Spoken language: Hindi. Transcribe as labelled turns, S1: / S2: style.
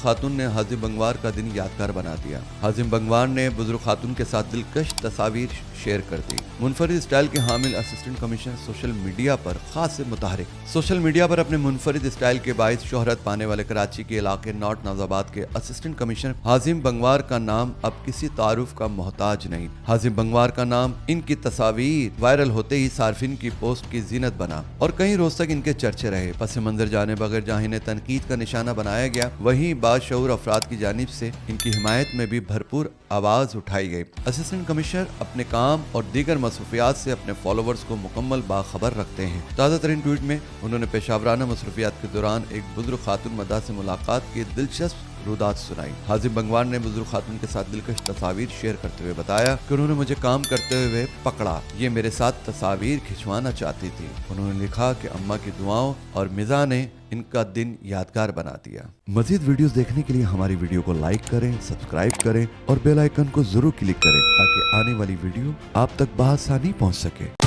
S1: खातून ने हाजिम बंगवार का दिन यादगार बना दिया। हाजिम बंगवार ने बुजुर्ग खातून के साथ दिलकश तस्वीर शेयर कर दी। मुनफरिद स्टाइल के हामिल असिस्टेंट कमिश्नर सोशल मीडिया पर खास मुतहरिक। सोशल मीडिया पर अपने मुनफरिद स्टाइल के बाइस शोहरत पाने वाले कराची के इलाके नॉर्थ नाजाबाद के असिस्टेंट कमिश्नर हाजिम बंगवार का नाम अब किसी तारुफ का मोहताज नहीं। हाजिम बंगवार का नाम, इनकी तस्वीर वायरल होते ही सार्फिन की पोस्ट की जीनत बना और कई रोज तक इनके चर्चे रहे। पस मंजर जाने बगैर जहाँ इन्हें तनकीद का निशाना बनाया गया, वहीं बाशऊर अफराद की जानिब से इनकी हिमायत में भी भरपूर आवाज उठाई गई। असिस्टेंट कमिश्नर अपने काम और दीगर मसरूफियात से अपने फॉलोवर्स को मुकम्मल बाखबर रखते हैं। ताज़ा तरीन ट्वीट में उन्होंने पेशावराना मसरूफियात के दौरान एक बुजुर्ग खातून मदा से मुलाकात की दिलचस्प रुदात सुनाई। हाजिम बंगवार ने बुजुर्ग खातून के साथ दिलकश तस्वीर शेयर करते हुए बताया कि उन्होंने मुझे काम करते हुए पकड़ा, ये मेरे साथ तस्वीर खिंचवाना चाहती थी। उन्होंने लिखा कि अम्मा की दुआओं और मिज़ा ने इनका दिन यादगार बना दिया। मजीद वीडियोस देखने के लिए हमारी वीडियो को लाइक करें, सब्सक्राइब करें और बेल आइकन को जरूर क्लिक करें ताकि आने वाली वीडियो आप तक बआसानी पहुंच सके।